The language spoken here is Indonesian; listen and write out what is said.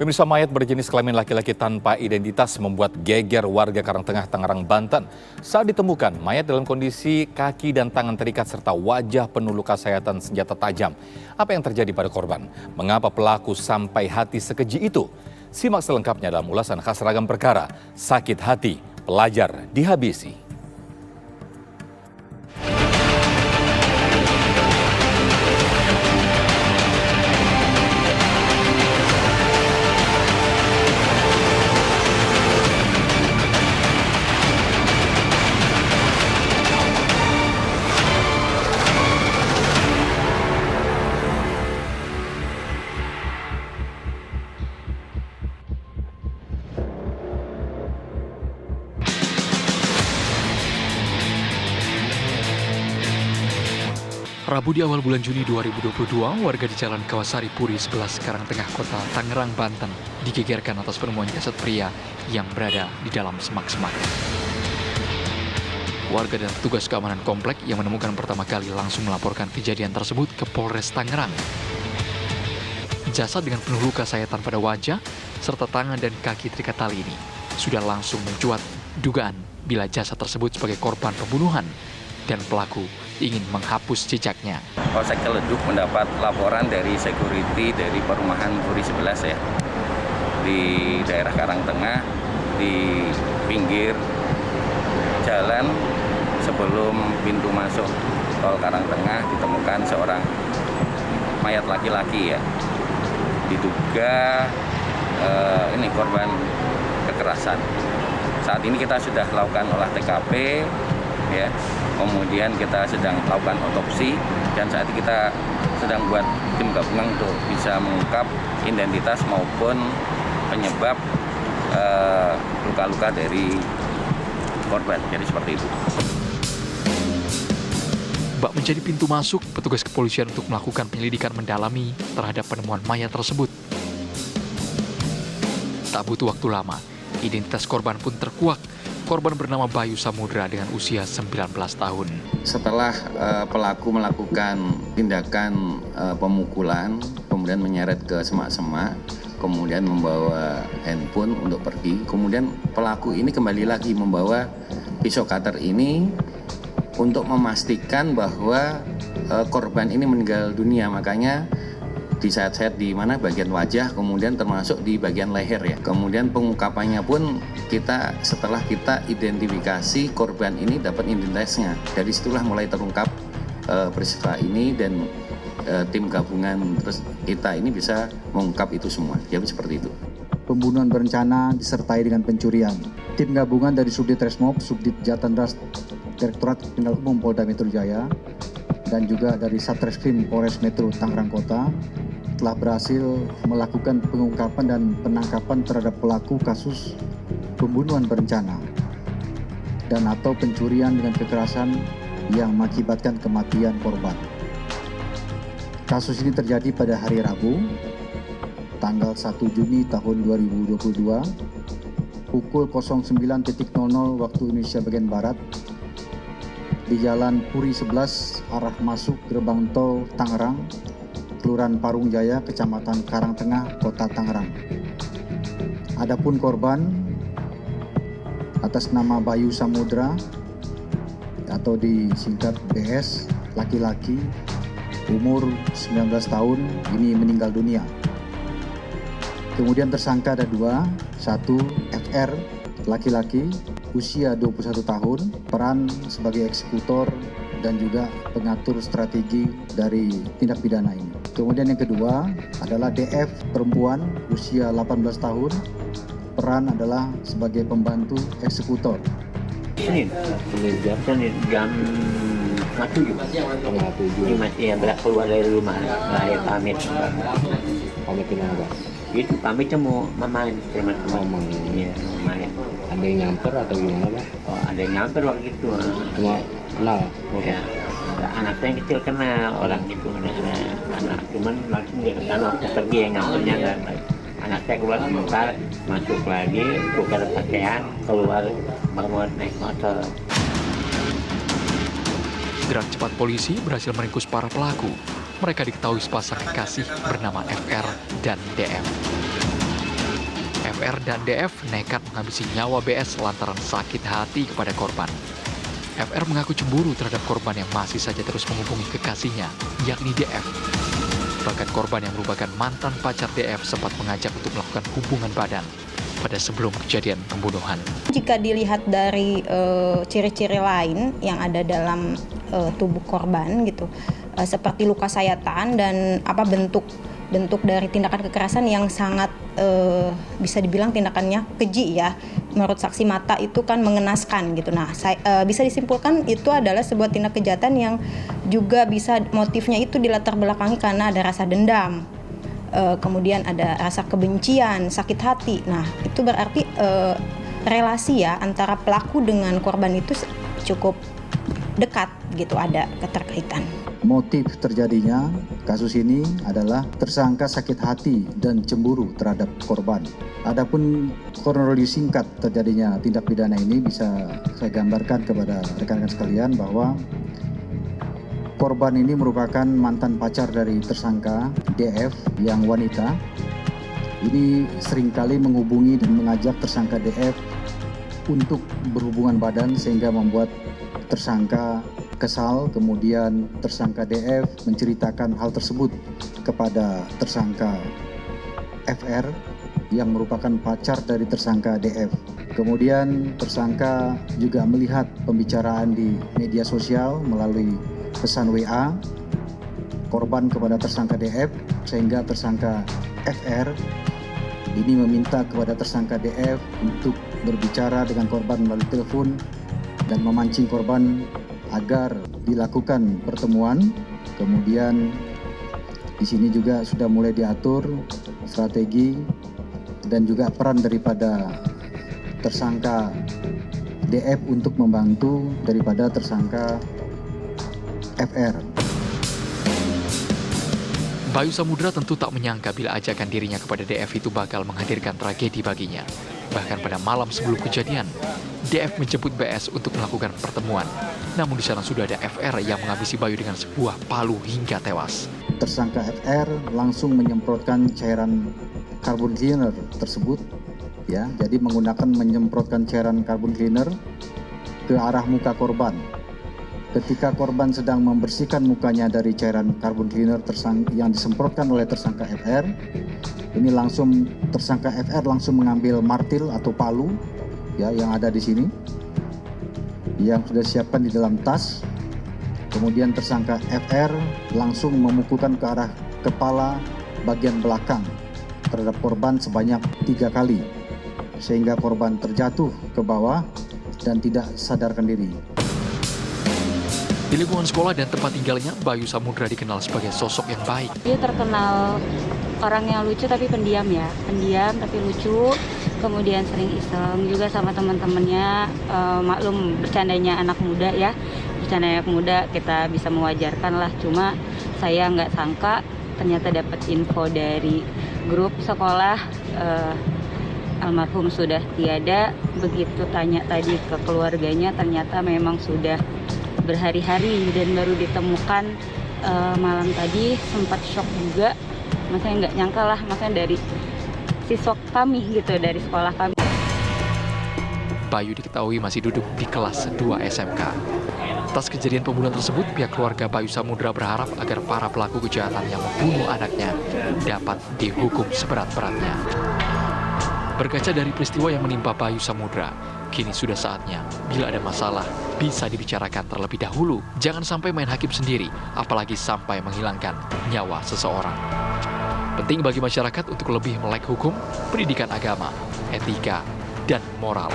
Pemirsa, mayat berjenis kelamin laki-laki tanpa identitas membuat geger warga Karangtengah, Tangerang, Banten. Saat ditemukan, mayat dalam kondisi kaki dan tangan terikat serta wajah penuh luka sayatan senjata tajam. Apa yang terjadi pada korban? Mengapa pelaku sampai hati sekeji itu? Simak selengkapnya dalam ulasan khas Ragam Perkara. Sakit hati, pelajar dihabisi. Rabu di awal bulan Juni 2022, warga di Jalan Kawasari Puri 11 Karangtengah Kota Tangerang, Banten digegerkan atas penemuan jasad pria yang berada di dalam semak-semak. Warga dan petugas keamanan komplek yang menemukan pertama kali langsung melaporkan kejadian tersebut ke Polres Tangerang. Jasad dengan penuh luka sayatan pada wajah serta tangan dan kaki terikat tali ini sudah langsung mencuat dugaan bila jasad tersebut sebagai korban pembunuhan dan pelaku ingin menghapus jejaknya. Polsek Ciledug mendapat laporan dari security dari perumahan Puri 11 ya, di daerah Karangtengah, di pinggir jalan sebelum pintu masuk tol Karangtengah ditemukan seorang mayat laki-laki ya, diduga ini korban kekerasan. Saat ini kita sudah lakukan olah TKP ya, kemudian kita sedang lakukan otopsi dan saat ini kita sedang buat tim gabungan untuk bisa mengungkap identitas maupun penyebab luka-luka dari korban. Jadi seperti itu. Bak menjadi pintu masuk petugas kepolisian untuk melakukan penyelidikan mendalami terhadap penemuan mayat tersebut. Tak butuh waktu lama, identitas korban pun terkuak. Korban bernama Bayu Samudra dengan usia 19 tahun. Setelah pelaku melakukan tindakan pemukulan, kemudian menyeret ke semak-semak, kemudian membawa handphone untuk pergi. Kemudian pelaku ini kembali lagi membawa pisau cutter ini untuk memastikan bahwa korban ini meninggal dunia. Makanya disayat-sayat di mana bagian wajah, kemudian termasuk di bagian leher ya. Kemudian pengungkapannya pun setelah kita identifikasi korban ini dapat identitasnya. Dari situlah mulai terungkap peristiwa ini dan tim gabungan terus kita ini bisa mengungkap itu semua. Jadi seperti itu. Pembunuhan berencana disertai dengan pencurian. Tim gabungan dari Subdit Resmob, Subdit Jatan Ras, Direktorat Kriminal Umum Polda Metro Jaya, dan juga dari Satreskrim Polres Metro Tangerang Kota telah berhasil melakukan pengungkapan dan penangkapan terhadap pelaku kasus pembunuhan berencana dan atau pencurian dengan kekerasan yang mengakibatkan kematian korban. Kasus ini terjadi pada hari Rabu, tanggal 1 Juni tahun 2022, pukul 09.00 waktu Indonesia bagian Barat, di Jalan Puri 11 arah masuk gerbang tol Tangerang, Kelurahan Parung Jaya, Kecamatan Karangtengah, Kota Tangerang. Adapun korban atas nama Bayu Samudra atau disingkat BS, laki-laki, umur 19 tahun, ini meninggal dunia. Kemudian tersangka ada dua, satu FR, laki-laki, usia 21 tahun, peran sebagai eksekutor dan juga pengatur strategi dari tindak pidana ini. Kemudian yang kedua adalah DF, perempuan, usia 18 tahun, peran adalah sebagai pembantu eksekutor. Senin jam 7 masih berak keluar dari rumah, lahir pamit kenapa? Itu pamitnya mau main teman-teman. Iya, main. Ada yang nyamper atau gimana, Pak? Oh, ada yang nyamper waktu itu. Cuma kenal? Ya. Anaknya yang kecil kenal orang itu, anak cuman langsung dia kesana waktu pergi yang nyampernya kan. Anak saya keluar sebentar, masuk lagi, tukar pakaian, keluar baru naik motor. Gerak cepat polisi berhasil meringkus para pelaku. Mereka diketahui sepasang kekasih bernama FR dan DM. FR dan DF nekat menghabisi nyawa BS lantaran sakit hati kepada korban. FR mengaku cemburu terhadap korban yang masih saja terus menghubungi kekasihnya, yakni DF. Bahkan korban yang merupakan mantan pacar DF sempat mengajak untuk melakukan hubungan badan pada sebelum kejadian pembunuhan. Jika dilihat dari ciri-ciri lain yang ada dalam tubuh korban gitu, seperti luka sayatan dan bentuk dari tindakan kekerasan yang sangat bisa dibilang tindakannya keji ya. Menurut saksi mata itu kan mengenaskan gitu. Nah, bisa disimpulkan itu adalah sebuah tindak kejahatan yang juga bisa motifnya itu dilatar belakangi karena ada rasa dendam. Kemudian ada rasa kebencian, sakit hati. Nah, itu berarti relasi ya antara pelaku dengan korban itu cukup dekat gitu, ada keterkaitan. Motif terjadinya kasus ini adalah tersangka sakit hati dan cemburu terhadap korban. Adapun kronologi singkat terjadinya tindak pidana ini bisa saya gambarkan kepada rekan-rekan sekalian bahwa korban ini merupakan mantan pacar dari tersangka DF yang wanita. Ini seringkali menghubungi dan mengajak tersangka DF untuk berhubungan badan sehingga membuat tersangka kesal. Kemudian tersangka DF menceritakan hal tersebut kepada tersangka FR yang merupakan pacar dari tersangka DF. Kemudian tersangka juga melihat pembicaraan di media sosial melalui pesan WA korban kepada tersangka DF, sehingga tersangka FR ini meminta kepada tersangka DF untuk berbicara dengan korban melalui telepon dan memancing korban agar dilakukan pertemuan. Kemudian di sini juga sudah mulai diatur strategi dan juga peran daripada tersangka DF untuk membantu daripada tersangka FR. Bayu Samudra tentu tak menyangka bila ajakan dirinya kepada DF itu bakal menghadirkan tragedi baginya. Bahkan pada malam sebelum kejadian, DF menjemput BS untuk melakukan pertemuan. Namun di sana sudah ada FR yang menghabisi Bayu dengan sebuah palu hingga tewas. Tersangka FR langsung menyemprotkan cairan carbon cleaner tersebut, ya. Jadi menyemprotkan cairan carbon cleaner ke arah muka korban. Ketika korban sedang membersihkan mukanya dari cairan carbon cleaner yang disemprotkan oleh tersangka FR, ini langsung tersangka FR langsung mengambil martil atau palu, ya, yang ada di sini, yang sudah disiapkan di dalam tas. Kemudian tersangka FR langsung memukulkan ke arah kepala bagian belakang terhadap korban sebanyak 3 kali, sehingga korban terjatuh ke bawah dan tidak sadarkan diri. Di lingkungan sekolah dan tempat tinggalnya, Bayu Samudra dikenal sebagai sosok yang baik. Dia terkenal orang yang lucu tapi pendiam ya, pendiam tapi lucu. Kemudian sering iseng juga sama teman-temannya. Maklum bercandanya anak muda ya, bercandanya anak muda kita bisa mewajarkan lah. Cuma saya nggak sangka ternyata dapat info dari grup sekolah almarhum sudah tiada. Begitu tanya tadi ke keluarganya, ternyata memang sudah berhari-hari dan baru ditemukan malam tadi. Sempat shock juga, maksudnya nggak nyangka lah, maksudnya dari siswa kami gitu, dari sekolah kami. Bayu diketahui masih duduk di kelas 2 SMK. Atas kejadian pembunuhan tersebut, pihak keluarga Bayu Samudra berharap agar para pelaku kejahatan yang membunuh anaknya dapat dihukum seberat-beratnya. Berkaca dari peristiwa yang menimpa Bayu Samudra, kini sudah saatnya bila ada masalah bisa dibicarakan terlebih dahulu. Jangan sampai main hakim sendiri, apalagi sampai menghilangkan nyawa seseorang. Penting bagi masyarakat untuk lebih melek hukum, pendidikan agama, etika, dan moral.